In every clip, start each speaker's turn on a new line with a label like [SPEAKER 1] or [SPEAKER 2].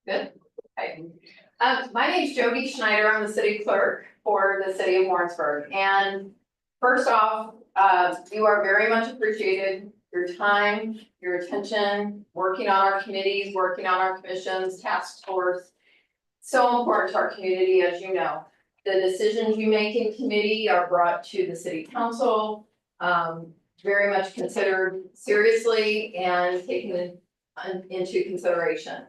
[SPEAKER 1] Good. Okay. My name is Jody Schneider. I'm the city clerk for the city of Warrensburg. And first off, you are very much appreciated. Your time, your attention, working on our committees, working on our commissions, task force. So important to our community, as you know. The decisions you make in committee are brought to the city council, very much considered seriously and taken into consideration.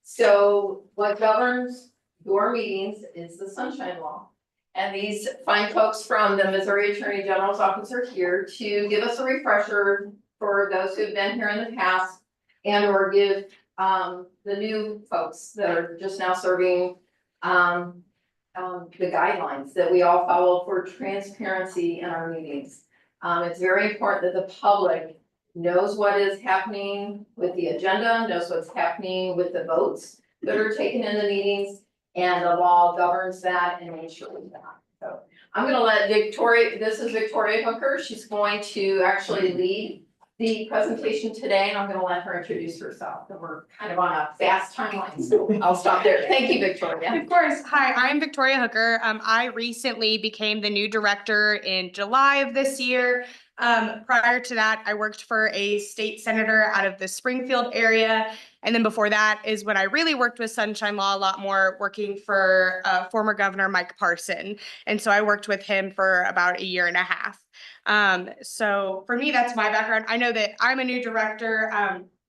[SPEAKER 1] So what governs your meetings is the Sunshine Law. And these fine folks from the Missouri Attorney General's office are here to give us a refresher for those who've been here in the past and or give the new folks that are just now serving the guidelines that we all follow for transparency in our meetings. It's very important that the public knows what is happening with the agenda, knows what's happening with the votes that are taken in the meetings, and the law governs that and ensures that. So I'm gonna let Victoria, this is Victoria Hooker, she's going to actually lead the presentation today, and I'm gonna let her introduce herself. And we're kind of on a fast timeline, so I'll stop there. Thank you, Victoria.
[SPEAKER 2] Of course. Hi, I'm Victoria Hooker. I recently became the new director in July of this year. Prior to that, I worked for a state senator out of the Springfield area. And then before that is when I really worked with Sunshine Law a lot more, working for former Governor Mike Parson. And so I worked with him for about a year and a half. So for me, that's my background. I know that I'm a new director.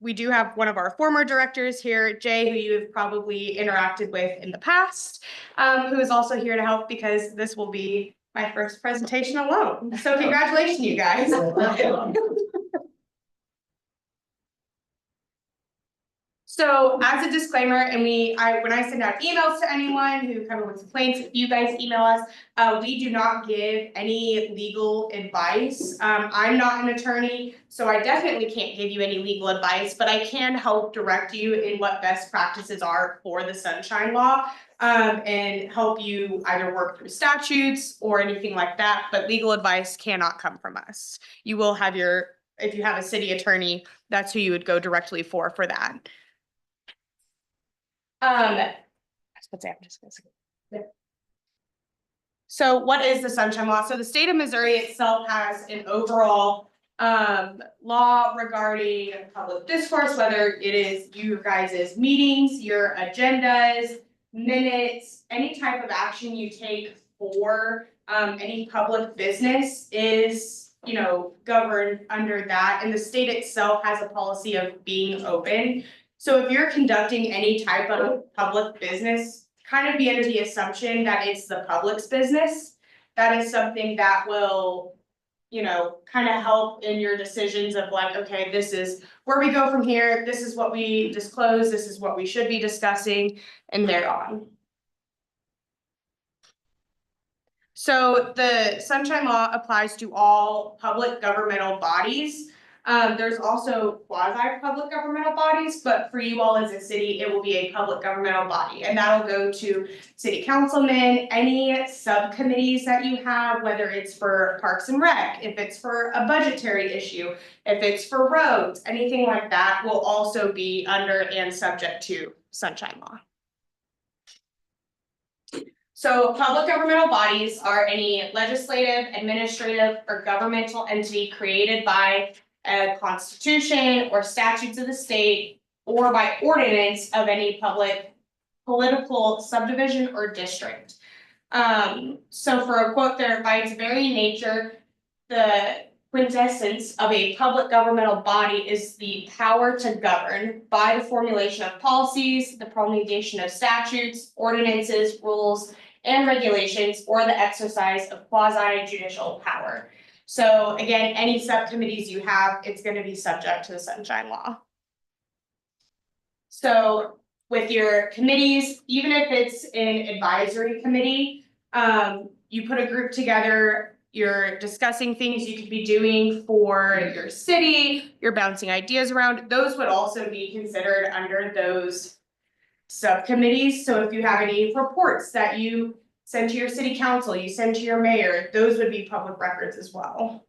[SPEAKER 2] We do have one of our former directors here, Jay, who you have probably interacted with in the past, who is also here to help because this will be my first presentation alone. So congratulations, you guys. So as a disclaimer, and when I send out emails to anyone who come with complaints, if you guys email us, we do not give any legal advice. I'm not an attorney, so I definitely can't give you any legal advice, but I can help direct you in what best practices are for the Sunshine Law, and help you either work through statutes or anything like that, but legal advice cannot come from us. You will have if you have a city attorney, that's who you would go directly for that. So what is the Sunshine Law? So the state of Missouri itself has an overall law regarding public discourse, whether it is you guys' meetings, your agendas, minutes, any type of action you take for any public business is, governed under that. And the state itself has a policy of being open. So if you're conducting any type of public business, kind of be under the assumption that it's the public's business. That is something that will, kind of help in your decisions of like, okay, this is where we go from here. This is what we disclose. This is what we should be discussing, and thereon. So the Sunshine Law applies to all public governmental bodies. There's also quasi-public governmental bodies, but for you all as a city, it will be a public governmental body, and that'll go to city councilmen, any subcommittees that you have, whether it's for Parks and Rec, if it's for a budgetary issue, if it's for roads, anything like that will also be under and subject to Sunshine Law. So public governmental bodies are any legislative, administrative, or governmental entity created by a constitution or statutes of the state or by ordinance of any public political subdivision or district. So for a quote there, by its very nature, the quintessence of a public governmental body is the power to govern by the formulation of policies, the promulgation of statutes, ordinances, rules, and regulations, or the exercise of quasi-judicial power. So again, any subcommittees you have, it's going to be subject to the Sunshine Law. So with your committees, even if it's an advisory committee, you put a group together, you're discussing things you could be doing for your city, you're bouncing ideas around, those would also be considered under those subcommittees. So if you have any reports that you send to your city council, you send to your mayor, those would be public records as well.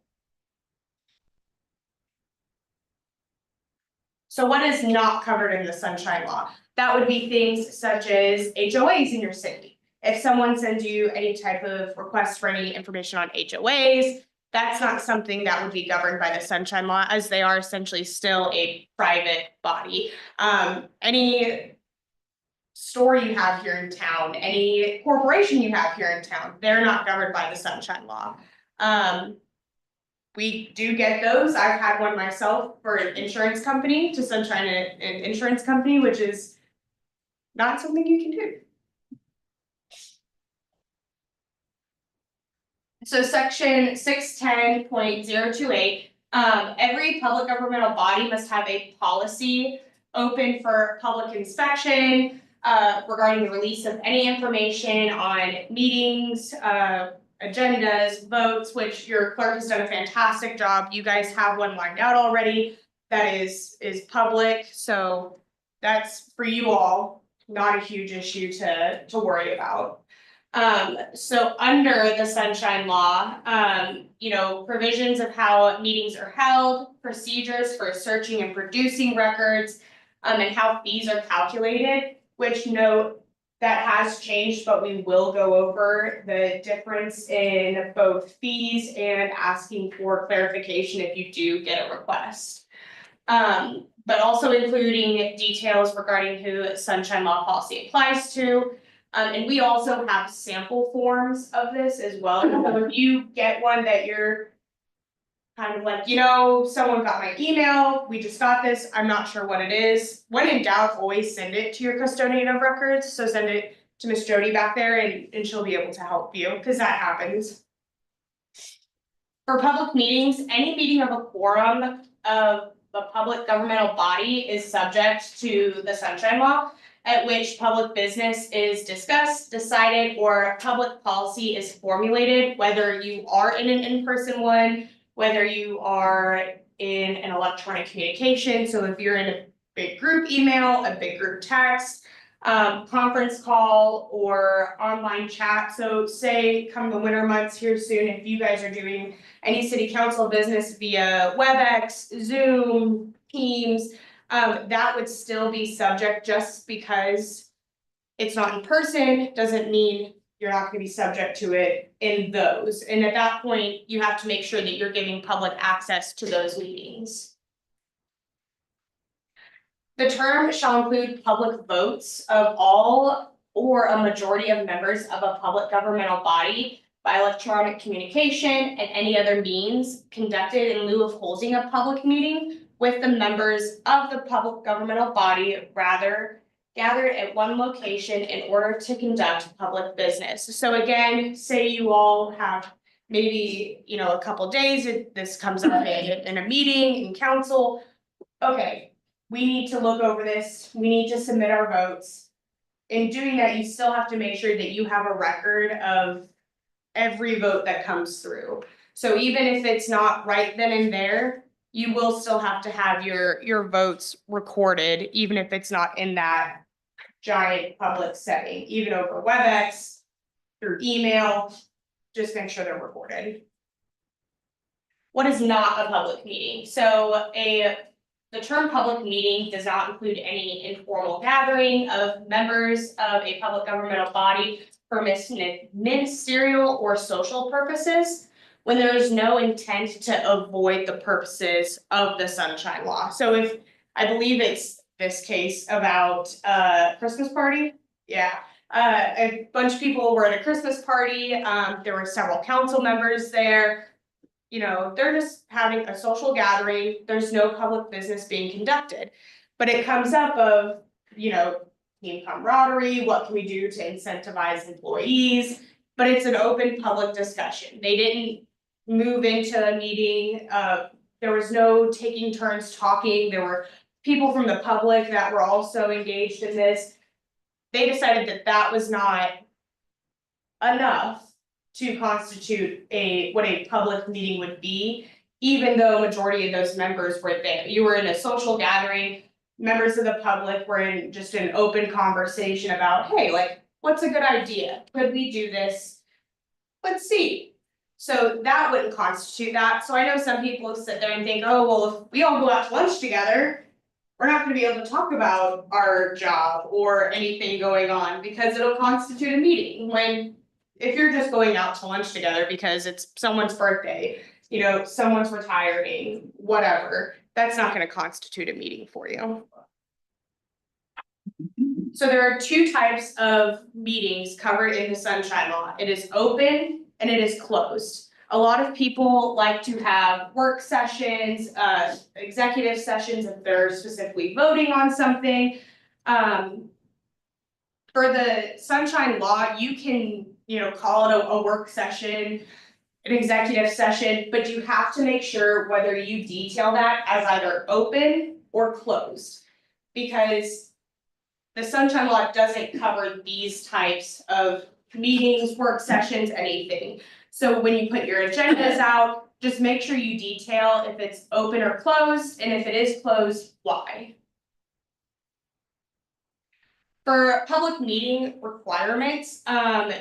[SPEAKER 2] So what is not covered in the sunshine law? That would be things such as HOAs in your city. If someone sends you any type of request for any information on HOAs, that's not something that would be governed by the sunshine law, as they are essentially still a private body. Any store you have here in town, any corporation you have here in town, they're not governed by the sunshine law. We do get those. I've had one myself for an insurance company, to sunshine an insurance company, which is not something you can do. So section 610.028, every public governmental body must have a policy open for public inspection regarding the release of any information on meetings, agendas, votes, which your clerk has done a fantastic job. You guys have one lined out already that is public, so that's for you all, not a huge issue to worry about. So under the sunshine law, provisions of how meetings are held, procedures for searching and producing records, and how fees are calculated, which note that has changed, but we will go over the difference in both fees and asking for clarification if you do get a request. But also including details regarding who sunshine law policy applies to. And we also have sample forms of this as well. So if you get one that you're kind of like, someone got my email, we just got this, I'm not sure what it is. When in doubt, always send it to your custodian of records. So send it to Miss Jody back there and she'll be able to help you, because that happens. For public meetings, any meeting of a quorum of the public governmental body is subject to the sunshine law, at which public business is discussed, decided, or public policy is formulated, whether you are in an in-person one, whether you are in an electronic communication. So if you're in a big group email, a big group text, conference call, or online chat. So say come the winter months here soon, if you guys are doing any city council business via WebEx, Zoom, Teams, that would still be subject. Just because it's not in person doesn't mean you're not going to be subject to it in those. And at that point, you have to make sure that you're giving public access to those meetings. The term shall include public votes of all or a majority of members of a public governmental body by electronic communication and any other means conducted in lieu of holding a public meeting with the members of the public governmental body rather gathered at one location in order to conduct public business. So again, say you all have maybe, a couple days, this comes up in a meeting in council. Okay, we need to look over this, we need to submit our votes. In doing that, you still have to make sure that you have a record of every vote that comes through. So even if it's not right then and there, you will still have to have your votes recorded, even if it's not in that giant public setting, even over WebEx, through email, just make sure they're recorded. What is not a public meeting? So the term public meeting does not include any informal gathering of members of a public governmental body for ministerial or social purposes, when there is no intent to avoid the purposes of the sunshine law. So if, I believe it's this case about Christmas party, a bunch of people were at a Christmas party, there were several council members there. They're just having a social gathering, there's no public business being conducted. But it comes up of, team camaraderie, what can we do to incentivize employees? But it's an open public discussion. They didn't move into a meeting, there was no taking turns talking, there were people from the public that were also engaged in this. They decided that that was not enough to constitute what a public meeting would be, even though a majority of those members were there. You were in a social gathering, members of the public were in just an open conversation about, hey, what's a good idea? Could we do this? Let's see. So that wouldn't constitute that. So I know some people sit there and think, oh, well, if we all go out to lunch together, we're not gonna be able to talk about our job or anything going on because it'll constitute a meeting when. If you're just going out to lunch together because it's someone's birthday, you know, someone's retiring, whatever, that's not gonna constitute a meeting for you. So there are two types of meetings covered in the Sunshine Law. It is open and it is closed. A lot of people like to have work sessions, executive sessions if they're specifically voting on something. For the Sunshine Law, you can, call it a work session, an executive session, but you have to make sure whether you detail that as either open or closed. Because the Sunshine Law doesn't cover these types of meetings, work sessions, anything. So when you put your agendas out, just make sure you detail if it's open or closed, and if it is closed, why. For public meeting requirements,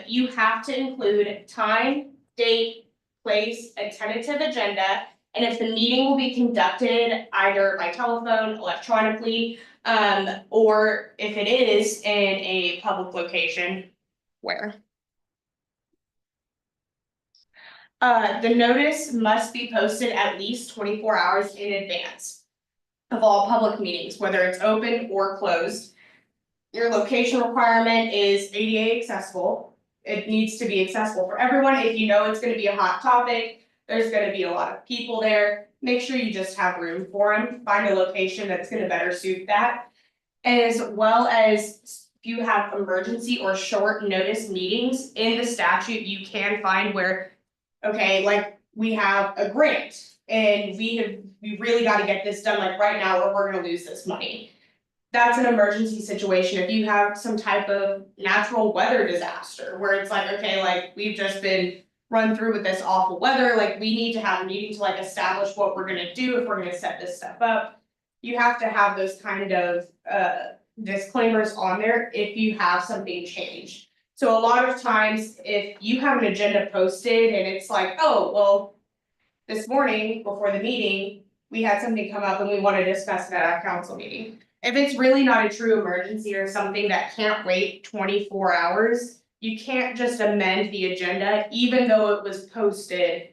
[SPEAKER 2] you have to include time, date, place, a tentative agenda, and if the meeting will be conducted either by telephone, electronically, or if it is in a public location, where. The notice must be posted at least 24 hours in advance of all public meetings, whether it's open or closed. Your location requirement is ADA accessible. It needs to be accessible for everyone. If you know it's gonna be a hot topic, there's gonna be a lot of people there, make sure you just have room for them. Find a location that's gonna better suit that. As well as if you have emergency or short notice meetings, in the statute, you can find where, okay, like we have a grant and we really gotta get this done like right now or we're gonna lose this money. That's an emergency situation. If you have some type of natural weather disaster where it's like, okay, like we've just been run through with this awful weather, like we need to have a meeting to like establish what we're gonna do if we're gonna set this stuff up. You have to have those kind of disclaimers on there if you have something change. So a lot of times if you have an agenda posted and it's like, oh, well, this morning before the meeting, we had something come up and we want to discuss it at our council meeting. If it's really not a true emergency or something that can't wait 24 hours, you can't just amend the agenda, even though it was posted.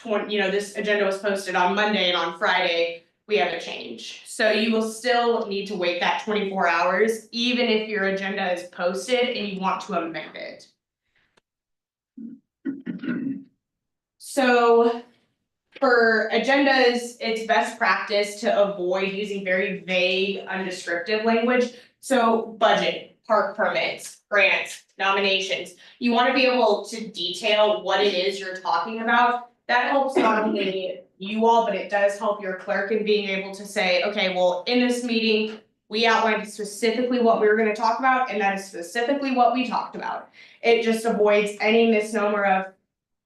[SPEAKER 2] This agenda was posted on Monday and on Friday, we have a change. So you will still need to wait that 24 hours, even if your agenda is posted and you want to amend it. So for agendas, it's best practice to avoid using very vague, undescriptive language. So budget, park permits, grants, nominations. You want to be able to detail what it is you're talking about. That helps not only you all, but it does help your clerk in being able to say, okay, well, in this meeting, we outlined specifically what we were going to talk about, and that is specifically what we talked about. It just avoids any misnomer of,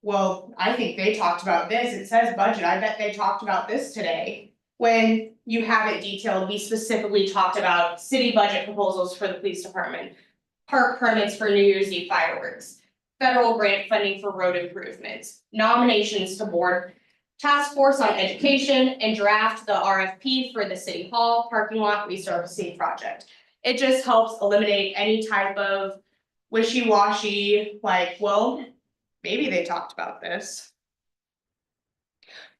[SPEAKER 2] well, I think they talked about this, it says budget, I bet they talked about this today. When you have it detailed, we specifically talked about city budget proposals for the police department, park permits for New Year's Eve fireworks, federal grant funding for road improvements, nominations to board, task force on education, and draft the RFP for the city hall parking lot resurfacing project. It just helps eliminate any type of wishy-washy, like, well, maybe they talked about this.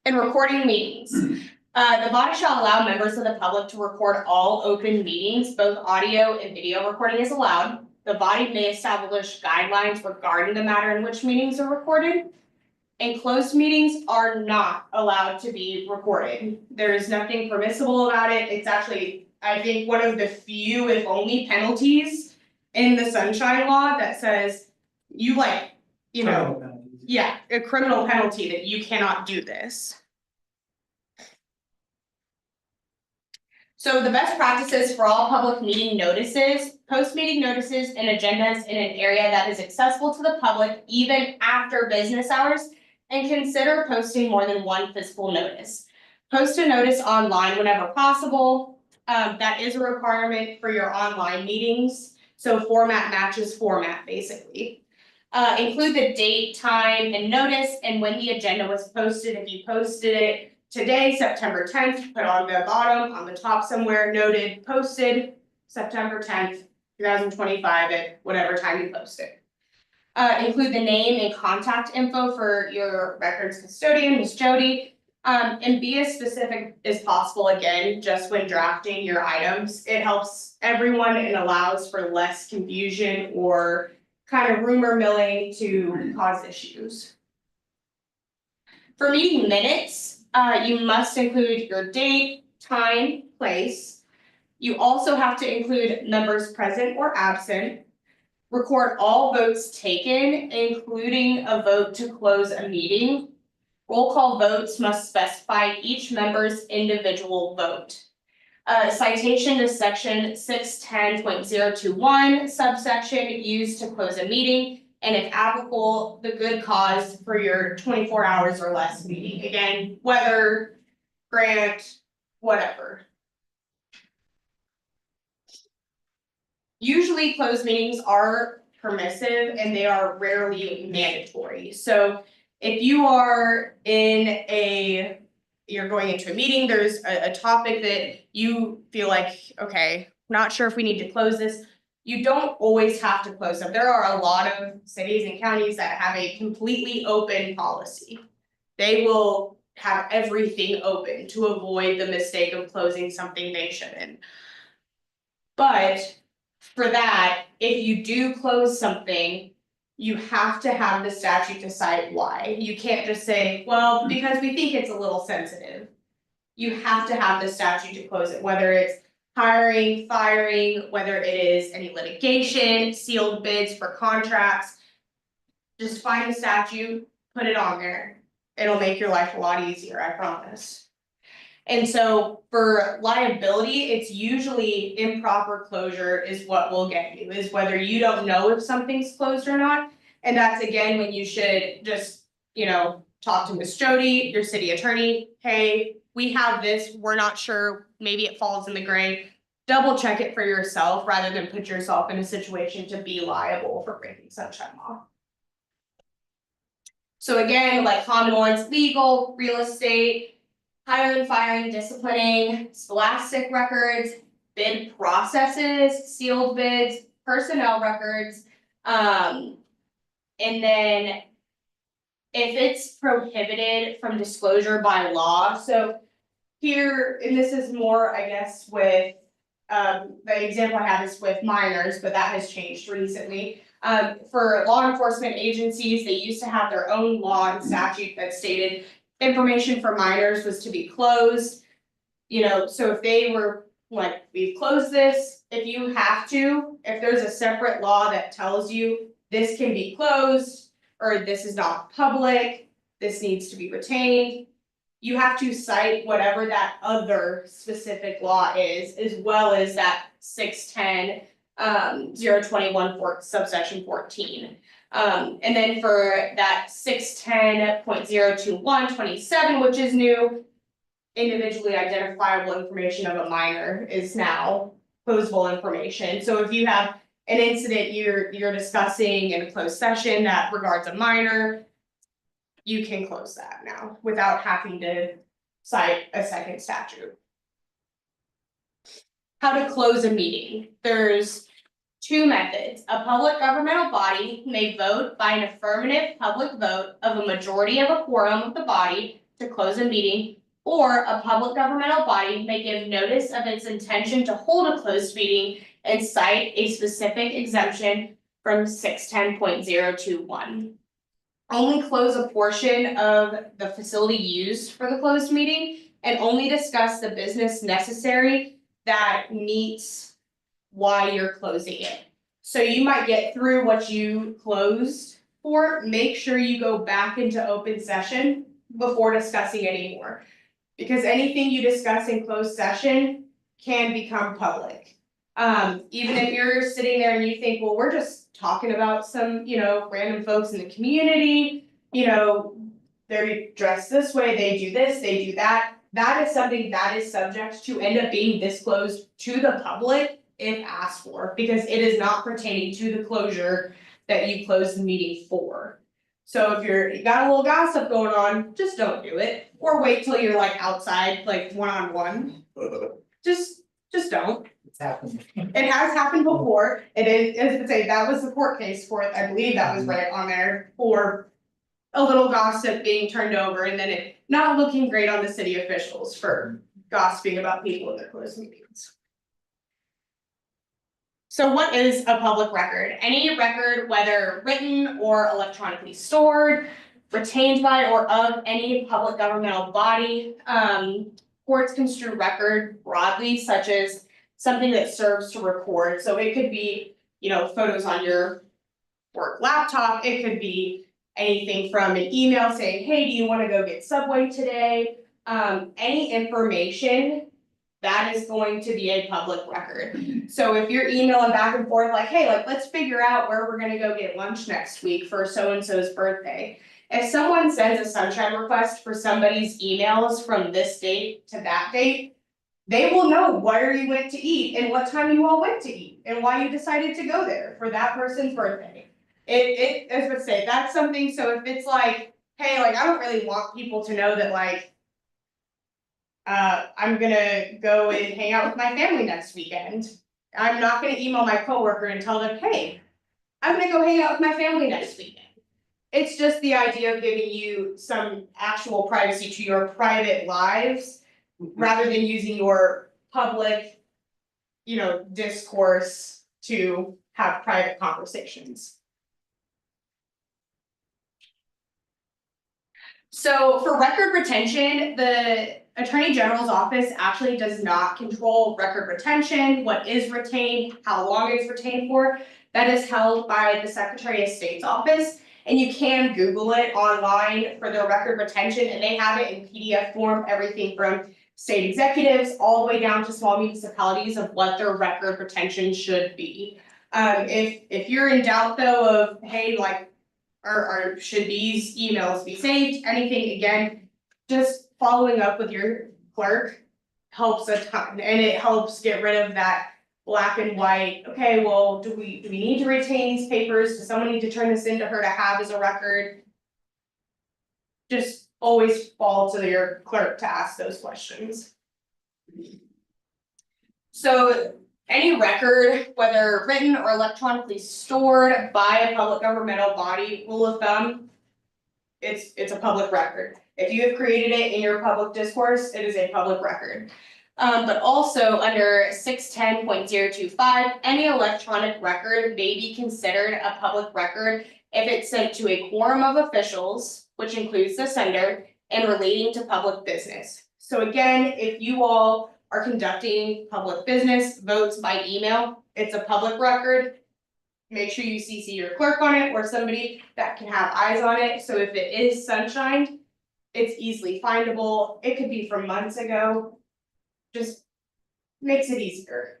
[SPEAKER 2] And recording meetings. The body shall allow members of the public to record all open meetings, both audio and video recording is allowed. The body may establish guidelines regarding the matter in which meetings are recorded. And closed meetings are not allowed to be recorded. There is nothing permissible about it. It's actually, I think, one of the few, if only, penalties in the Sunshine Law that says you a criminal penalty that you cannot do this. So the best practices for all public meeting notices, post meeting notices and agendas in an area that is accessible to the public even after business hours, and consider posting more than one physical notice. Post a notice online whenever possible. That is a requirement for your online meetings. So format matches format, basically. Include the date, time, and notice, and when the agenda was posted. If you posted it today, September 10th, put on the bottom, on the top somewhere, noted, posted September 10th, 2025 at whatever time you post it. Include the name and contact info for your records custodian, Ms. Jody. And be as specific as possible again, just when drafting your items. It helps everyone and allows for less confusion or kind of rumor milling to cause issues. For meeting minutes, you must include your date, time, place. You also have to include members present or absent. Record all votes taken, including a vote to close a meeting. Roll call votes must specify each member's individual vote. Citation to section 610.021 subsection used to close a meeting, and if applicable, the good cause for your 24 hours or less meeting. Again, weather, grant, whatever. Usually closed meetings are permissive and they are rarely mandatory. So if you are you're going into a meeting, there's a topic that you feel like, okay, not sure if we need to close this. You don't always have to close them. There are a lot of cities and counties that have a completely open policy. They will have everything open to avoid the mistake of closing something they shouldn't. But for that, if you do close something, you have to have the statute decide why. You can't just say, well, because we think it's a little sensitive. You have to have the statute to close it, whether it's hiring, firing, whether it is any litigation, sealed bids for contracts. Just find the statute, put it on there. It'll make your life a lot easier, I promise. And so for liability, it's usually improper closure is what will get you, is whether you don't know if something's closed or not. And that's again when you should just, talk to Ms. Jody, your city attorney. Hey, we have this, we're not sure, maybe it falls in the gray. Double check it for yourself rather than put yourself in a situation to be liable for breaking sunshine law. So again, like common ones, legal, real estate, hiring, firing, disciplining, scholastic records, bid processes, sealed bids, personnel records. And then if it's prohibited from disclosure by law, so here, and this is more, I guess, with, the example I have is with minors, but that has changed recently. For law enforcement agencies, they used to have their own law and statute that stated information for minors was to be closed. So if they were like, we've closed this, if there's a separate law that tells you this can be closed, or this is not public, this needs to be retained, you have to cite whatever that other specific law is, as well as that 610.021 subsection 14. And then for that 610.021 27, which is new, individually identifiable information of a minor is now closable information. So if you have an incident you're discussing in a closed session that regards a minor, you can close that now without having to cite a second statute. How to close a meeting. There's two methods. A public governmental body may vote by an affirmative public vote of a majority of a quorum of the body to close a meeting, or a public governmental body may give notice of its intention to hold a closed meeting and cite a specific exemption from 610.021. Only close a portion of the facility used for the closed meeting and only discuss the business necessary that meets why you're closing it. So you might get through what you closed for, make sure you go back into open session before discussing any more. Because anything you discuss in closed session can become public. Even if you're sitting there and you think, well, we're just talking about some, random folks in the community, they're dressed this way, they do this, they do that. That is something that is subject to end up being disclosed to the public if asked for, because it is not pertaining to the closure that you closed the meeting for. So if you got a little gossip going on, just don't do it, or wait till you're like outside, like one-on-one. Just don't.
[SPEAKER 3] It's happened.
[SPEAKER 2] It has happened before, it is, as I say, that was the court case for it, I believe that was right on there for a little gossip being turned over and then it not looking great on the city officials for gossiping about people in their closed meetings. So what is a public record? Any record, whether written or electronically stored, retained by or of any public governmental body. Courts construe record broadly, such as something that serves to record. So it could be, photos on your work laptop. It could be anything from an email saying, hey, do you want to go get Subway today? Any information that is going to be a public record. So if you're emailing back and forth like, hey, let's figure out where we're gonna go get lunch next week for so-and-so's birthday. If someone sends a sunshine request for somebody's emails from this date to that date, they will know where you went to eat and what time you all went to eat and why you decided to go there for that person's birthday. As I would say, that's something, so if it's like, hey, I don't really want people to know that I'm gonna go and hang out with my family next weekend. I'm not gonna email my coworker and tell them, hey, I'm gonna go hang out with my family next weekend. It's just the idea of giving you some actual privacy to your private lives, rather than using your public, discourse to have private conversations. So for record retention, the Attorney General's office actually does not control record retention, what is retained, how long it's retained for. That is held by the Secretary of State's office, and you can Google it online for their record retention, and they have it in PDF form, everything from state executives all the way down to small municipalities of what their record retention should be. If you're in doubt though of, hey, or should these emails be saved, anything, again, just following up with your clerk helps a ton, and it helps get rid of that black and white, okay, well, do we need to retain these papers? Does someone need to turn this into her to have as a record? Just always fall to your clerk to ask those questions. So any record, whether written or electronically stored by a public governmental body, rule of thumb, it's a public record. If you have created it in your public discourse, it is a public record. But also under 610.025, any electronic record may be considered a public record if it's sent to a quorum of officials, which includes the sender, and relating to public business. So again, if you all are conducting public business, votes by email, it's a public record. Make sure you CC your clerk on it or somebody that can have eyes on it. So if it is sunshined, it's easily findable. It could be from months ago. Just makes it easier.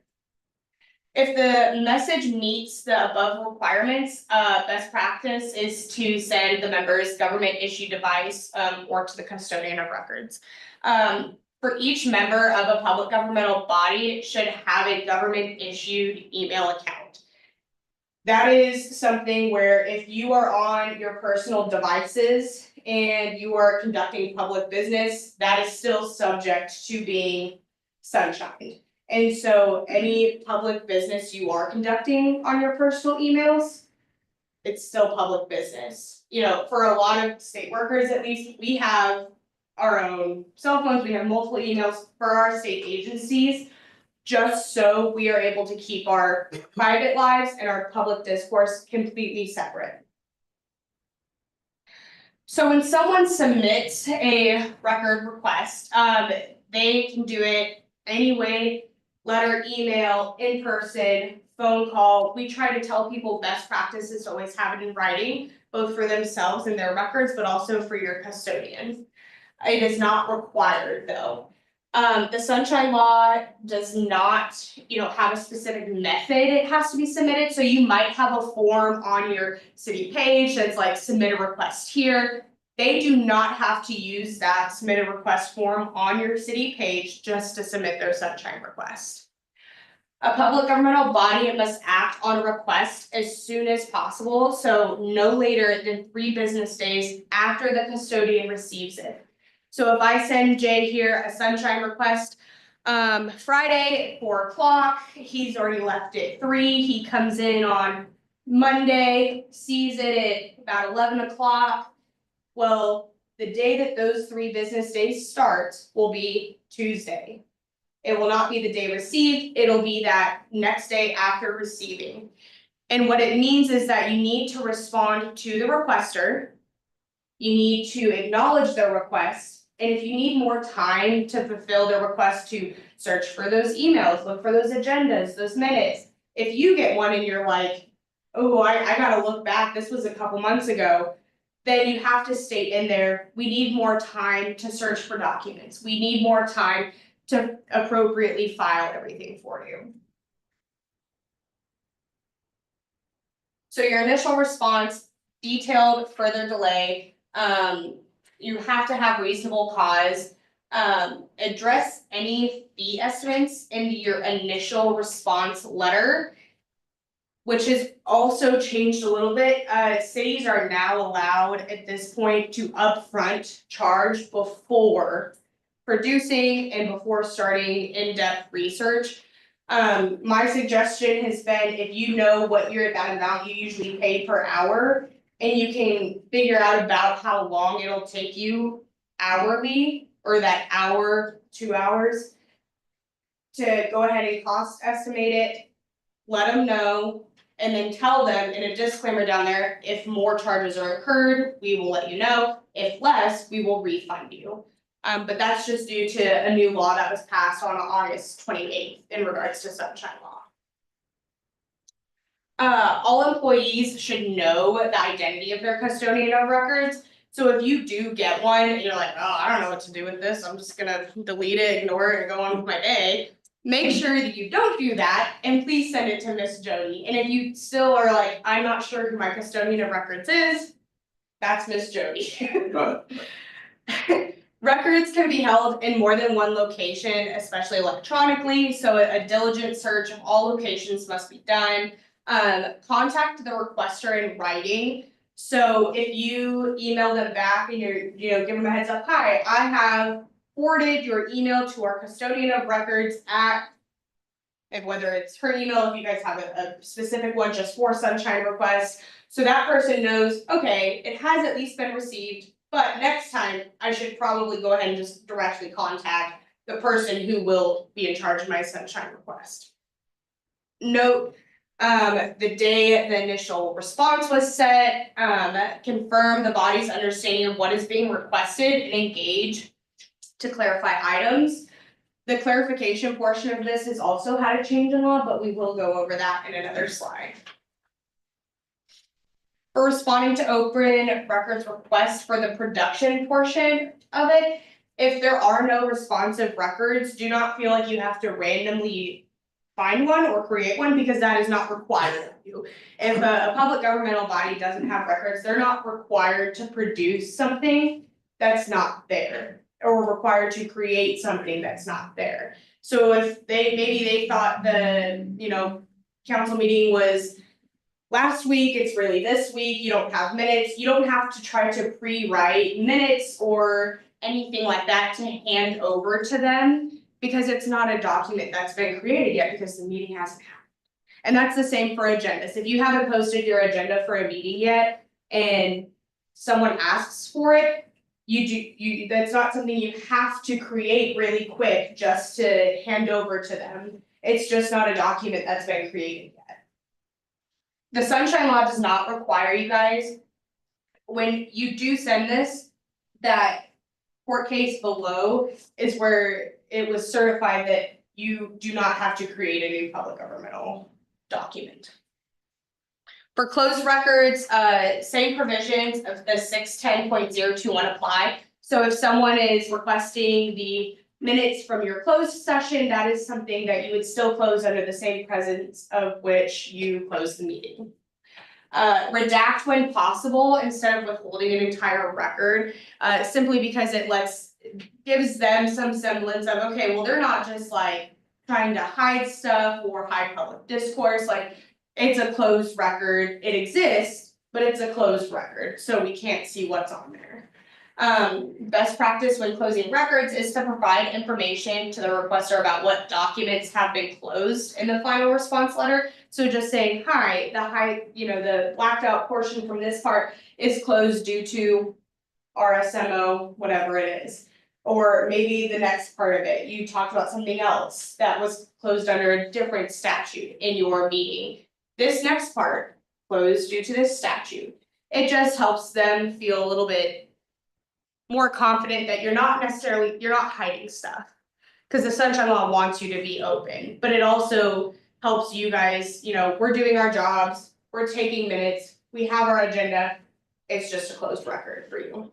[SPEAKER 2] If the message meets the above requirements, best practice is to send the member's government issued device or to the custodian of records. For each member of a public governmental body should have a government issued email account. That is something where if you are on your personal devices and you are conducting public business, that is still subject to being sunshined. And so any public business you are conducting on your personal emails, it's still public business. For a lot of state workers, at least, we have our own cell phones, we have multiple emails for our state agencies, just so we are able to keep our private lives and our public discourse completely separate. So when someone submits a record request, they can do it any way, letter, email, in person, phone call. We try to tell people best practices to always have it in writing, both for themselves and their records, but also for your custodian. It is not required though. The Sunshine Law does not, have a specific method it has to be submitted. So you might have a form on your city page that's like submit a request here. They do not have to use that submit a request form on your city page just to submit their Sunshine request. A public governmental body must act on a request as soon as possible, so no later than 3 business days after the custodian receives it. So if I send Jay here a sunshine request, Friday at 4 o'clock, he's already left at 3, he comes in on Monday, sees it at about 11 o'clock. Well, the day that those 3 business days start will be Tuesday. It will not be the day received, it'll be that next day after receiving. And what it means is that you need to respond to the requester. You need to acknowledge their request, and if you need more time to fulfill the request to search for those emails, look for those agendas, those minutes. If you get one and you're like, oh, I gotta look back, this was a couple months ago. Then you have to state in there, we need more time to search for documents, we need more time to appropriately file everything for you. So your initial response, detailed further delay, you have to have reasonable cause. Address any fee estimates in your initial response letter, which has also changed a little bit. Cities are now allowed at this point to upfront charge before producing and before starting in-depth research. My suggestion has been, if you know what that amount you usually pay per hour, and you can figure out about how long it'll take you hourly, or that hour, 2 hours, to go ahead and cost estimate it, let them know, and then tell them in a disclaimer down there, if more charges are incurred, we will let you know, if less, we will refund you. But that's just due to a new law that was passed on August 28th in regards to sunshine law. All employees should know the identity of their custodian of records. So if you do get one and you're like, oh, I don't know what to do with this, I'm just gonna delete it, ignore it, and go on with my day. Make sure that you don't do that, and please send it to Miss Jody. And if you still are like, I'm not sure who my custodian of records is, that's Miss Jody. Records can be held in more than one location, especially electronically, so a diligent search of all locations must be done. Contact the requester in writing. So if you email them back and you're, give them a heads up, hi, I have forwarded your email to our custodian of records at, and whether it's her email, if you guys have a specific one just for sunshine requests, so that person knows, okay, it has at least been received, but next time I should probably go ahead and just directly contact the person who will be in charge of my sunshine request. Note, the day the initial response was set, confirm the body's understanding of what is being requested and engage to clarify items. The clarification portion of this has also had a change in law, but we will go over that in another slide. For responding to open records requests for the production portion of it, if there are no responsive records, do not feel like you have to randomly find one or create one, because that is not required of you. If a public governmental body doesn't have records, they're not required to produce something that's not there, or required to create something that's not there. So if maybe they thought the, council meeting was last week, it's really this week, you don't have minutes, you don't have to try to pre-write minutes or anything like that to hand over to them, because it's not a document that's been created yet, because the meeting hasn't happened. And that's the same for agendas. If you haven't posted your agenda for a meeting yet and someone asks for it, that's not something you have to create really quick just to hand over to them. It's just not a document that's been created yet. The sunshine law does not require you guys, when you do send this, that court case below is where it was certified that you do not have to create a new public governmental document. For closed records, same provisions of the 610.021 apply. So if someone is requesting the minutes from your closed session, that is something that you would still close under the same presence of which you closed the meeting. Redact when possible instead of withholding an entire record, simply because it gives them some semblance of, okay, well, they're not just like trying to hide stuff or hide public discourse, like, it's a closed record, it exists, but it's a closed record, so we can't see what's on there. Best practice when closing records is to provide information to the requester about what documents have been closed in the final response letter. So just saying, hi, the blacked out portion from this part is closed due to RSMO, whatever it is. Or maybe the next part of it, you talked about something else that was closed under a different statute in your meeting. This next part, closed due to this statute. It just helps them feel a little bit more confident that you're not hiding stuff. Cause the sunshine law wants you to be open, but it also helps you guys, we're doing our jobs, we're taking minutes, we have our agenda. It's just a closed record for you.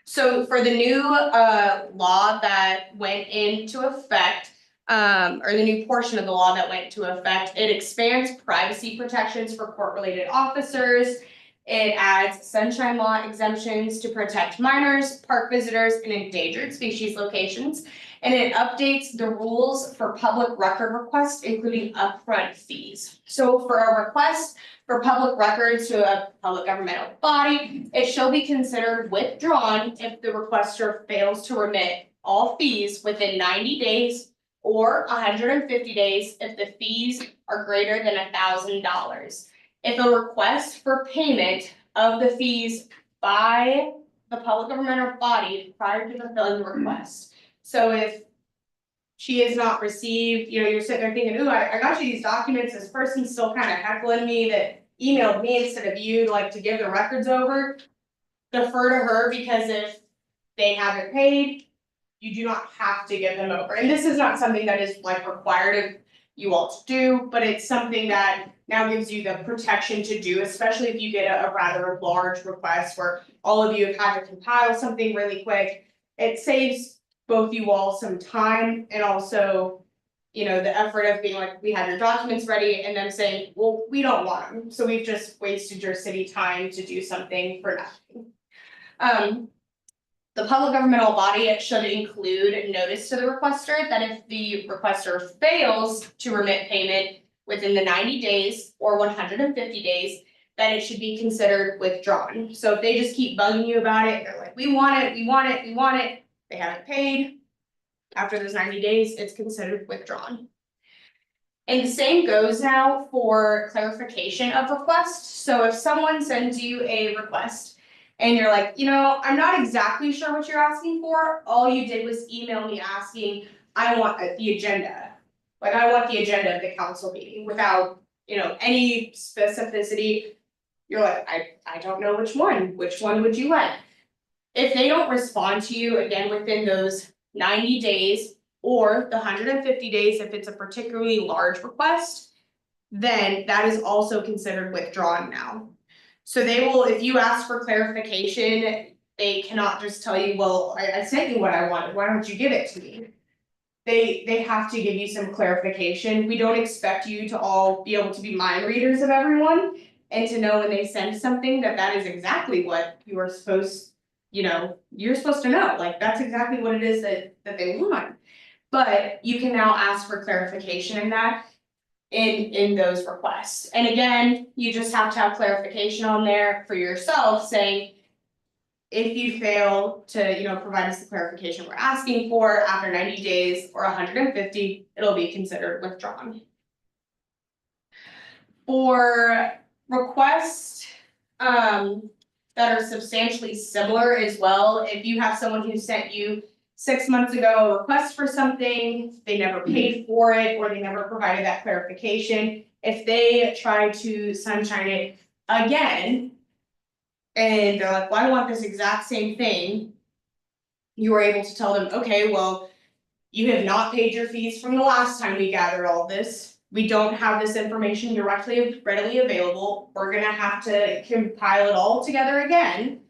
[SPEAKER 2] So for the new law that went into effect, or the new portion of the law that went into effect, it expands privacy protections for court-related officers. It adds sunshine law exemptions to protect minors, park visitors, and endangered species locations. And it updates the rules for public record requests, including upfront fees. So for a request for public records to a public governmental body, it shall be considered withdrawn if the requester fails to remit all fees within 90 days or 150 days if the fees are greater than $1,000. If a request for payment of the fees by the public governmental body prior to fulfilling the request. So if she is not received, you're sitting there thinking, ooh, I got you these documents, this person's still kind of heckling me that emailed me instead of you, like, to give the records over. Defer to her, because if they haven't paid, you do not have to give them over. And this is not something that is like required of you all to do, but it's something that now gives you the protection to do, especially if you get a rather large request where all of you have had to compile something really quick. It saves both you all some time and also, the effort of being like, we have your documents ready, and them saying, well, we don't want them, so we've just wasted your city time to do something for nothing. The public governmental body should include notice to the requester that if the requester fails to remit payment within the 90 days or 150 days, then it should be considered withdrawn. So if they just keep bugging you about it, they're like, we want it, we want it, we want it, they haven't paid, after those 90 days, it's considered withdrawn. And the same goes now for clarification of requests. So if someone sends you a request and you're like, I'm not exactly sure what you're asking for, all you did was email me asking, I want the agenda. Like, I want the agenda of the council meeting without, any specificity. You're like, I don't know which one would you like? If they don't respond to you again within those 90 days or the 150 days, if it's a particularly large request, then that is also considered withdrawn now. So they will, if you ask for clarification, they cannot just tell you, well, I sent you what I wanted, why don't you give it to me? They have to give you some clarification. We don't expect you to all be able to be mind readers of everyone and to know when they send something that is exactly what you are supposed, you're supposed to know, like, that's exactly what it is that they want. But you can now ask for clarification in that, in those requests. And again, you just have to have clarification on there for yourself, saying, if you fail to, provide us the clarification we're asking for after 90 days or 150, it'll be considered withdrawn. For requests, that are substantially similar as well, if you have someone who sent you 6 months ago a request for something, they never paid for it, or they never provided that clarification, if they try to sunshine it again, and they're like, well, I want this exact same thing, you are able to tell them, okay, well, you have not paid your fees from the last time we gathered all this. We don't have this information readily available. We're gonna have to compile it all together again.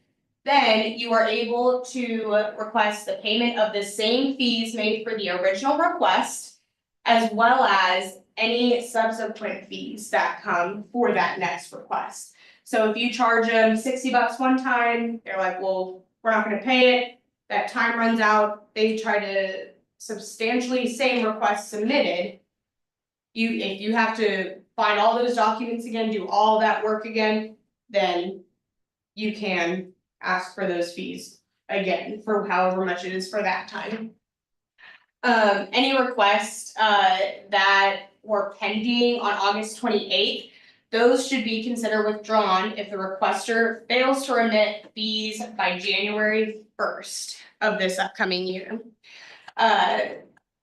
[SPEAKER 2] Then you are able to request the payment of the same fees made for the original request, as well as any subsequent fees that come for that next request. So if you charge them $60 one time, they're like, well, we're not gonna pay it. That time runs out, they try to substantially same request submitted. If you have to find all those documents again, do all that work again, then you can ask for those fees again for however much it is for that time. Any requests that were pending on August 28th, those should be considered withdrawn if the requester fails to remit fees by January 1st of this upcoming year.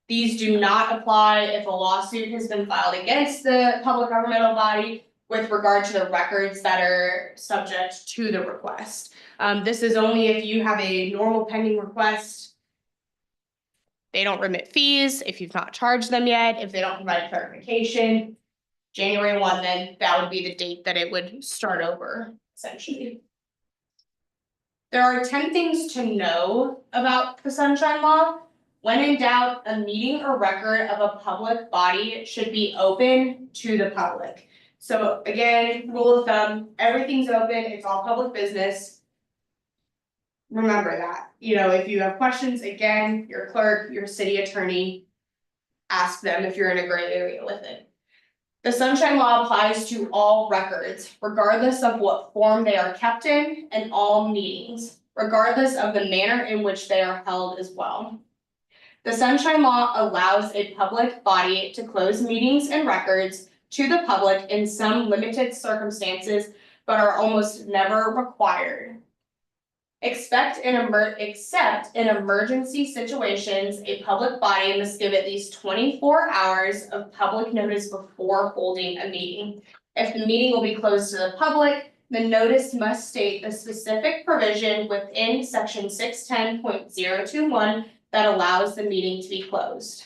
[SPEAKER 2] These do not apply if a lawsuit has been filed against the public governmental body with regard to the records that are subject to the request. This is only if you have a normal pending request. They don't remit fees if you've not charged them yet, if they don't provide clarification. January 1, then that would be the date that it would start over, essentially. There are 10 things to know about the Sunshine Law. When in doubt, a meeting or record of a public body should be open to the public. So again, rule of thumb, everything's open, it's all public business. Remember that, if you have questions, again, your clerk, your city attorney, ask them if you're in a gray area with it. The Sunshine Law applies to all records, regardless of what form they are kept in, and all meetings, regardless of the manner in which they are held as well. The Sunshine Law allows a public body to close meetings and records to the public in some limited circumstances, but are almost never required. Except in emergency situations, a public body must give at least 24 hours of public notice before holding a meeting. If the meeting will be closed to the public, the notice must state the specific provision within section 610.021 that allows the meeting to be closed.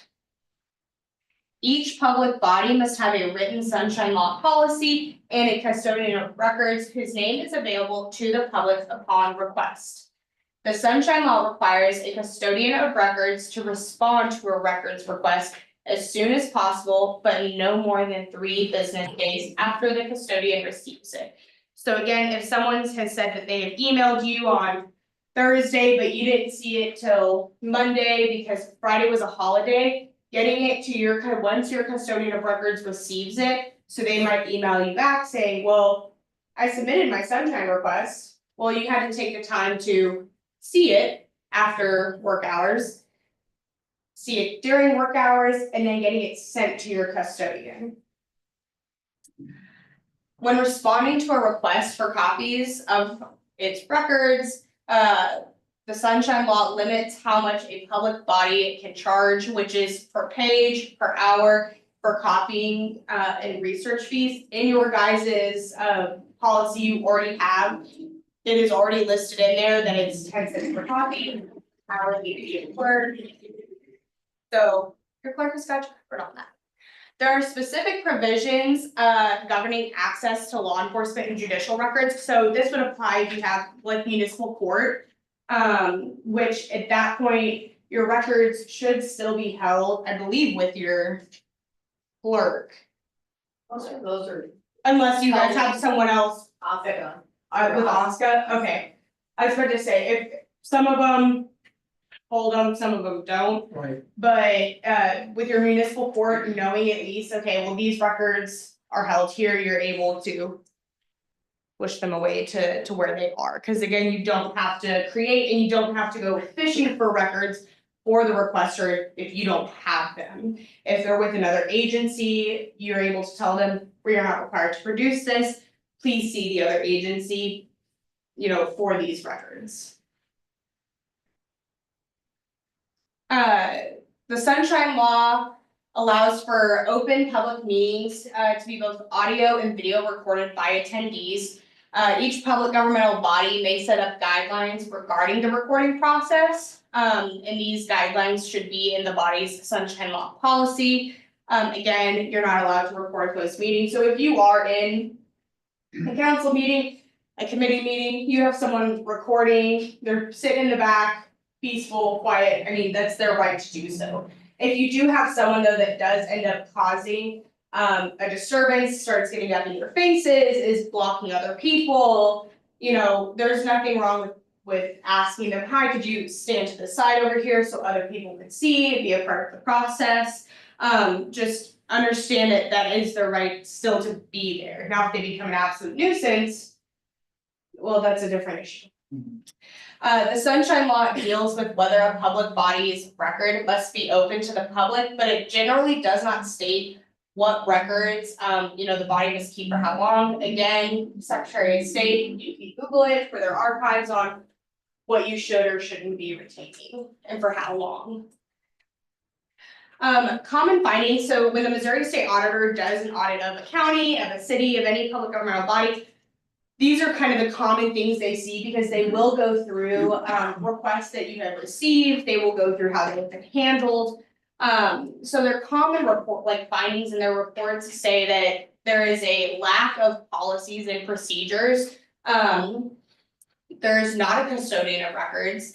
[SPEAKER 2] Each public body must have a written Sunshine Law policy and a custodian of records whose name is available to the public upon request. The Sunshine Law requires a custodian of records to respond to a records request as soon as possible, but no more than 3 business days after the custodian receives it. So again, if someone has said that they have emailed you on Thursday, but you didn't see it till Monday because Friday was a holiday, getting it to once your custodian of records receives it, so they might email you back saying, well, I submitted my Sunshine request. Well, you had to take the time to see it after work hours, see it during work hours, and then getting it sent to your custodian. When responding to a request for copies of its records, the Sunshine Law limits how much a public body can charge, which is per page, per hour, for copying and research fees. In your guys's policy you already have, it is already listed in there that it's 10 cents per copy, hourly fee of clerk. So your clerk has got you covered on that. There are specific provisions governing access to law enforcement and judicial records. So this would apply if you have like municipal court. Which at that point, your records should still be held, I believe, with your clerk.
[SPEAKER 1] Those are.
[SPEAKER 2] Unless you guys have someone else
[SPEAKER 1] Oscar.
[SPEAKER 2] with Oscar, okay. I was about to say, if some of them hold them, some of them don't.
[SPEAKER 3] Right.
[SPEAKER 2] But with your municipal court, knowing at least, okay, well, these records are held here, you're able to push them away to where they are, because again, you don't have to create and you don't have to go fishing for records for the requester if you don't have them. If they're with another agency, you're able to tell them, we are not required to produce this, please see the other agency, for these records. The Sunshine Law allows for open public meetings to be both audio and video recorded by attendees. Each public governmental body may set up guidelines regarding the recording process. And these guidelines should be in the body's Sunshine Law policy. Again, you're not allowed to record closed meetings. So if you are in a council meeting, a committee meeting, you have someone recording, they're sitting in the back, peaceful, quiet, that's their right to do so. If you do have someone though that does end up causing a disturbance, starts getting up in your faces, is blocking other people, there's nothing wrong with asking them, hi, could you stand to the side over here so other people could see, be a part of the process? Just understand that that is their right still to be there. Now, if they become an absolute nuisance, well, that's a different issue. The Sunshine Law deals with whether a public body's record must be open to the public, but it generally does not state what records, the body must keep for how long. Again, Secretary of State, you can Google it for their archives on what you should or shouldn't be retaining and for how long. Common findings, so when the Missouri State Auditor does an audit of a county, of a city, of any public governmental body, these are kind of the common things they see because they will go through requests that you have received, they will go through how they've been handled. So their common report, like findings in their reports say that there is a lack of policies and procedures. There's not a custodian of records.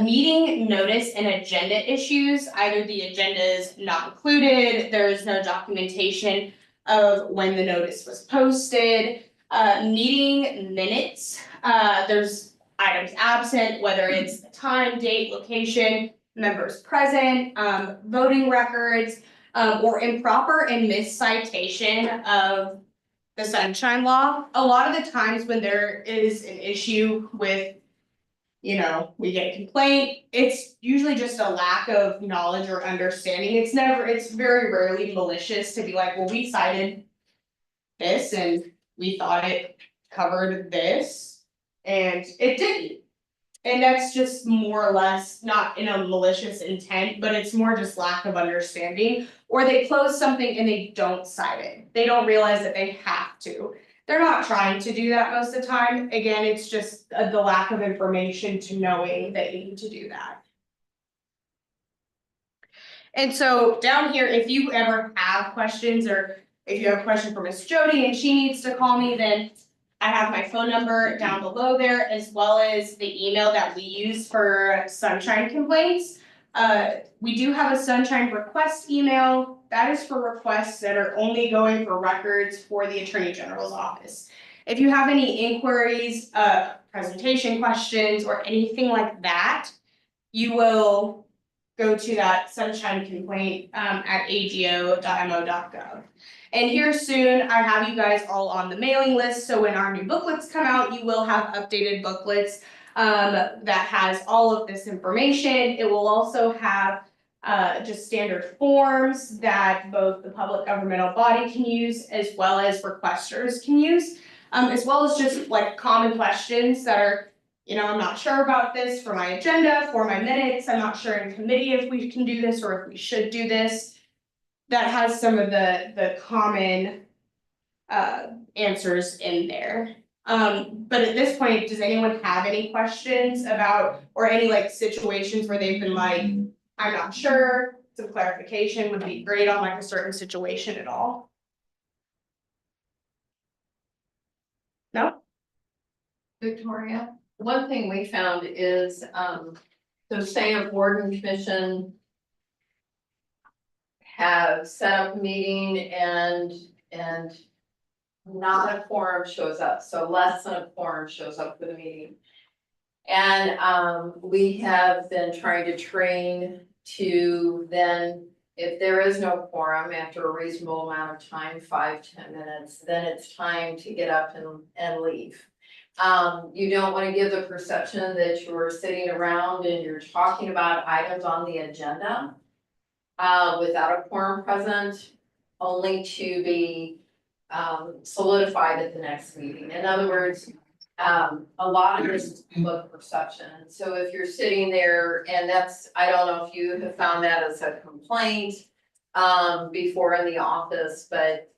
[SPEAKER 2] Meeting notice and agenda issues, either the agenda is not included, there's no documentation of when the notice was posted. Meeting minutes, there's items absent, whether it's the time, date, location, members present, voting records, or improper and miscitation of the Sunshine Law. A lot of the times when there is an issue with, we get a complaint, it's usually just a lack of knowledge or understanding. It's very rarely malicious to be like, well, we cited this and we thought it covered this, and it didn't. And that's just more or less not in a malicious intent, but it's more just lack of understanding. Or they close something and they don't cite it. They don't realize that they have to. They're not trying to do that most of the time. Again, it's just the lack of information to knowing that you need to do that. And so down here, if you ever have questions or if you have a question for Miss Jody and she needs to call me, then I have my phone number down below there, as well as the email that we use for sunshine complaints. We do have a sunshine request email. That is for requests that are only going for records for the Attorney General's office. If you have any inquiries, presentation questions, or anything like that, you will go to that sunshine complaint at ago.mo.gov. And here soon, I have you guys all on the mailing list, so when our new booklets come out, you will have updated booklets that has all of this information. It will also have just standard forms that both the public governmental body can use as well as requesters can use, as well as just like common questions that are, I'm not sure about this for my agenda, for my minutes, I'm not sure in committee if we can do this or if we should do this. That has some of the common answers in there. But at this point, does anyone have any questions about, or any like situations where they've been like, I'm not sure, some clarification would be great on like a certain situation at all? No?
[SPEAKER 1] Victoria, one thing we found is, so say a board and commission have set up a meeting and not a quorum shows up, so less than a quorum shows up for the meeting. And we have been trying to train to then, if there is no quorum after a reasonable amount of time, 5-10 minutes, then it's time to get up and leave. You don't want to give the perception that you're sitting around and you're talking about items on the agenda without a quorum present, only to be solidified at the next meeting. In other words, a lot of this is public perception. So if you're sitting there, and that's, I don't know if you have found that as a complaint before in the office, but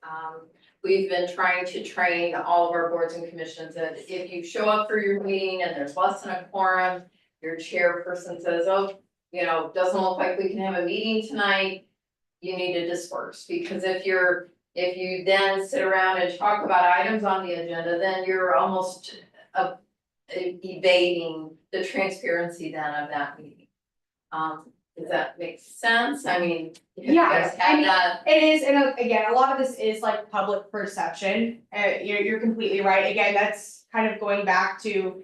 [SPEAKER 1] we've been trying to train all of our boards and commissions that if you show up for your meeting and there's less than a quorum, your chairperson says, oh, doesn't look like we can have a meeting tonight, you need to disperse. Because if you then sit around and talk about items on the agenda, then you're almost evading the transparency then of that meeting. Does that make sense? I mean, you guys have that.
[SPEAKER 2] It is, and again, a lot of this is like public perception. You're completely right. Again, that's kind of going back to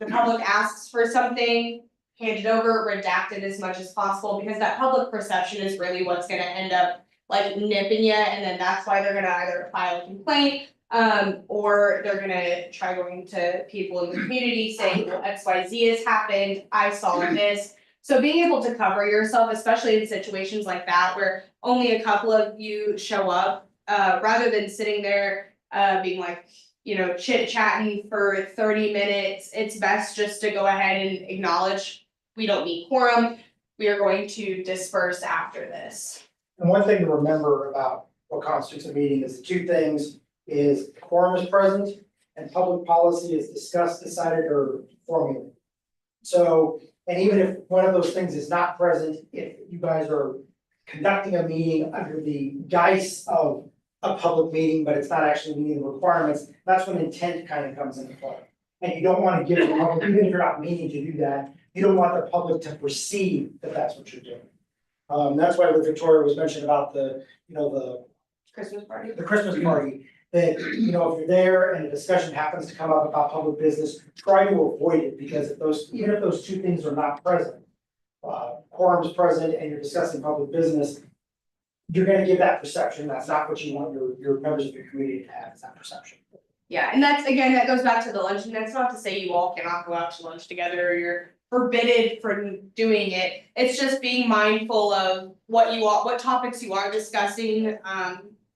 [SPEAKER 2] the public asks for something, hand it over, redact it as much as possible, because that public perception is really what's gonna end up like nipping you, and then that's why they're gonna either file a complaint, or they're gonna try going to people in the community saying, well, XYZ has happened, I saw this. So being able to cover yourself, especially in situations like that where only a couple of you show up, rather than sitting there, being like, you know, chit chatting for 30 minutes, it's best just to go ahead and acknowledge we don't need quorum. We are going to disperse after this.
[SPEAKER 3] And one thing to remember about what constitutes a meeting is the two things is quorum is present and public policy is discussed, decided, or formulated. So, and even if one of those things is not present, if you guys are conducting a meeting under the guise of a public meeting, but it's not actually meeting the requirements, that's when intent kind of comes into play. And you don't want to give the public, even if you're not meaning to do that, you don't want the public to perceive that that's what you're doing. That's why what Victoria was mentioning about the, you know,
[SPEAKER 2] Christmas party.
[SPEAKER 3] the Christmas party, that, you know, if you're there and a discussion happens to come up about public business, try to avoid it, because if those, even if those two things are not present, quorum is present and you're discussing public business, you're gonna give that perception, that's not what you want your members of your community to have, is that perception.
[SPEAKER 2] Yeah, and that's, again, that goes back to the lunch, and that's not to say you all cannot go out to lunch together, or you're forbidden from doing it. It's just being mindful of what topics you are discussing,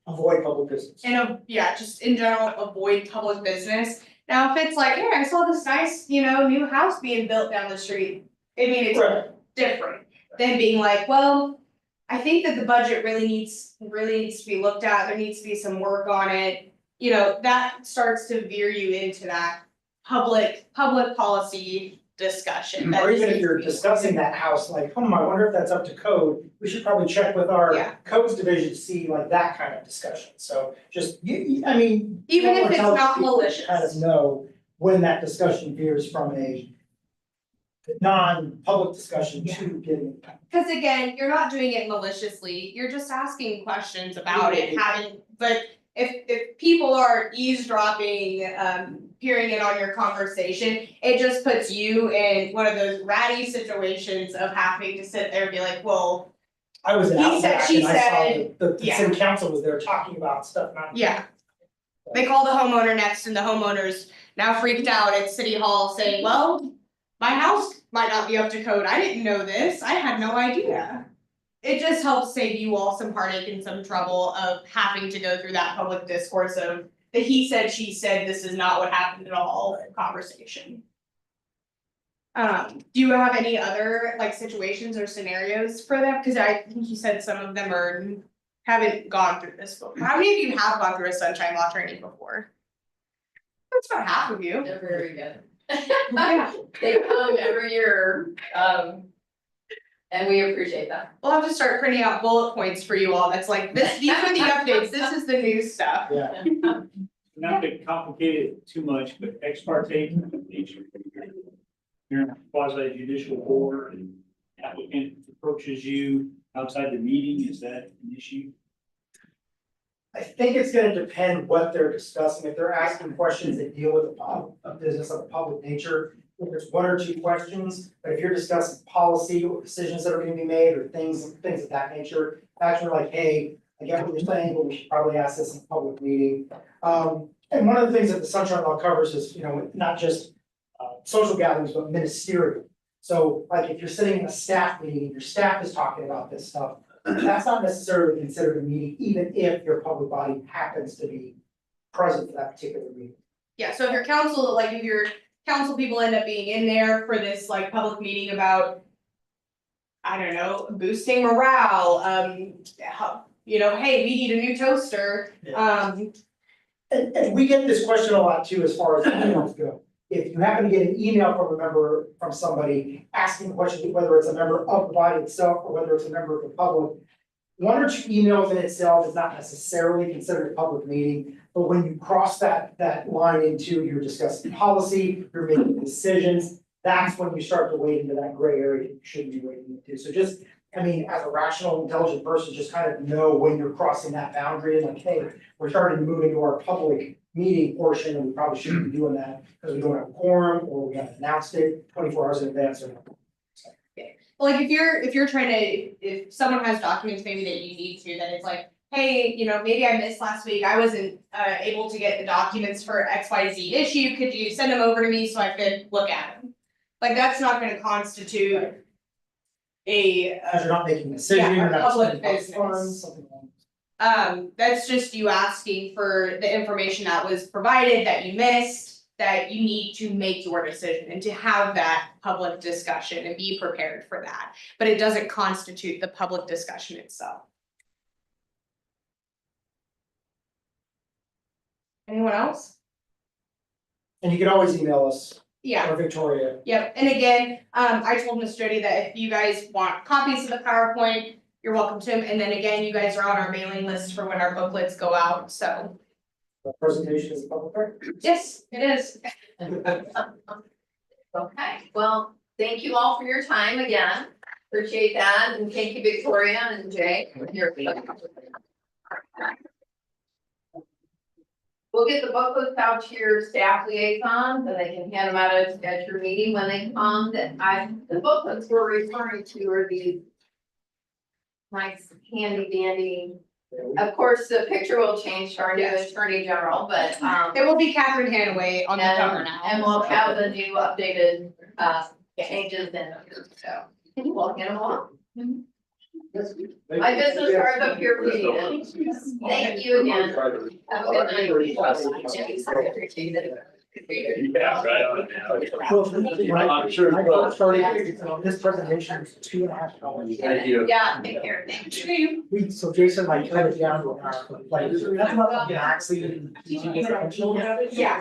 [SPEAKER 3] Avoid public business.
[SPEAKER 2] and yeah, just in general, avoid public business. Now, if it's like, hey, I saw this nice, you know, new house being built down the street, I mean, it's
[SPEAKER 3] Right.
[SPEAKER 2] different than being like, well, I think that the budget really needs to be looked at, there needs to be some work on it. You know, that starts to veer you into that public policy discussion. That
[SPEAKER 3] Or
[SPEAKER 2] just
[SPEAKER 3] even if
[SPEAKER 2] needs
[SPEAKER 3] you're
[SPEAKER 2] to be-
[SPEAKER 3] discussing that house, like, I wonder if that's up to code, we should probably check with our
[SPEAKER 2] Yeah.
[SPEAKER 3] codes division to see like that kind of discussion, so just, I mean.
[SPEAKER 2] Even
[SPEAKER 3] you
[SPEAKER 2] if
[SPEAKER 3] wanna
[SPEAKER 2] it's
[SPEAKER 3] tell
[SPEAKER 2] not
[SPEAKER 3] people to
[SPEAKER 2] malicious.
[SPEAKER 3] Kind of know when that discussion veers from a non-public discussion to getting.
[SPEAKER 2] Cause again, you're not doing it maliciously, you're just asking questions about it, but if people are eavesdropping, peering in on your conversation, it just puts you in one of those ratty situations of having to sit there and be like, well,
[SPEAKER 3] I was at
[SPEAKER 2] He said,
[SPEAKER 3] Outback
[SPEAKER 2] she
[SPEAKER 3] and I saw
[SPEAKER 2] said,
[SPEAKER 3] the
[SPEAKER 2] yeah.
[SPEAKER 3] city council was there talking about stuff, not.
[SPEAKER 2] yeah. They call the homeowner next, and the homeowner's now freaked out at City Hall saying, well, my house might not be up to code, I didn't know this, I had no idea. It just helps save you all some heartache and some trouble of having to go through that public discourse of the he said, she said, this is not what happened at all conversation. Do you have any other like situations or scenarios for them? Cause I think you said some of them haven't gone through this before. How many of you have gone through a sunshine law training before? That's about half of you.
[SPEAKER 1] They're very good.
[SPEAKER 2] Yeah.
[SPEAKER 1] They come every year, and we appreciate that.
[SPEAKER 2] We'll have to start printing out bullet points for you all. That's like, these are the updates. This is the new stuff.
[SPEAKER 3] Yeah,
[SPEAKER 4] Not to complicate it too much, but ex parte nature. You're in a quasi judicial board and applicant approaches you outside the meeting, is that an issue?
[SPEAKER 3] I think it's gonna depend what they're discussing, if they're asking questions that deal with a business of a public nature. If it's one or two questions, but if you're discussing policy or decisions that are gonna be made or things of that nature, actually like, hey, I get what you're saying, but we should probably ask this in a public meeting. And one of the things that the Sunshine Law covers is, you know, not just social gatherings, but ministerial. So like if you're sitting in a staff meeting, and your staff is talking about this stuff, that's not necessarily considered a meeting, even if your public body happens to be present for that particular meeting.
[SPEAKER 2] Yeah, so if your council, like if your council people end up being in there for this like public meeting about, I don't know, boosting morale, you know, hey, we need a new toaster,
[SPEAKER 3] And we get this question a lot too, as far as emails go. If you happen to get an email from a member, from somebody asking questions, whether it's a member of the body itself or whether it's a member of the public, one or two emails in itself is not necessarily considered a public meeting, but when you cross that line into you're discussing policy, you're making decisions, that's when you start to wade into that gray area that you shouldn't be wading into. So just, I mean, as a rational, intelligent person, just kind of know when you're crossing that boundary and like, hey, we're starting to move into our public meeting portion, and we probably shouldn't be doing that, because we don't have a quorum, or we haven't announced it 24 hours in advance or.
[SPEAKER 2] Like if you're trying to, if someone has documents maybe that you need to, then it's like, hey, you know, maybe I missed last week, I wasn't able to get the documents for XYZ issue, could you send them over to me so I could look at them? Like, that's not gonna constitute a,
[SPEAKER 3] As you're not making a decision,
[SPEAKER 2] Yeah,
[SPEAKER 3] you're not
[SPEAKER 2] public
[SPEAKER 3] spending public
[SPEAKER 2] business.
[SPEAKER 3] funds, something like that.
[SPEAKER 2] that's just you asking for the information that was provided that you missed, that you need to make your decision and to have that public discussion and be prepared for that. But it doesn't constitute the public discussion itself. Anyone else?
[SPEAKER 3] And you can always email us,
[SPEAKER 2] Yeah.
[SPEAKER 3] or Victoria.
[SPEAKER 2] Yep, and again, I told Ms. Jody that if you guys want copies of the PowerPoint, you're welcome to them, and then again, you guys are on our mailing list for when our booklets go out, so.
[SPEAKER 3] The presentation is public record.
[SPEAKER 2] Yes, it is.
[SPEAKER 1] Okay, well, thank you all for your time again. Appreciate that, and thank you, Victoria and Jay. We'll get the booklets out to your staff liaisons, and they can hand them out at your meeting when they come. The booklets we're referring to are these nice handy dandy. Of course, the picture will change to our new
[SPEAKER 2] Yes.
[SPEAKER 1] attorney general, but,
[SPEAKER 2] It will be Catherine Hanaway on the cover now.
[SPEAKER 1] and we'll have the new updated, changes in, so, we'll get them along. My business cards up here for you. Thank you again. Have a good night.
[SPEAKER 5] Yeah, right on now.
[SPEAKER 3] Well, when I first started, this presentation was 2.5 hours.
[SPEAKER 5] Thank you.
[SPEAKER 1] Yeah, take care. Thank you.
[SPEAKER 3] So Jason, like, cut it down to an hour, like, that's not, actually.
[SPEAKER 2] Yeah.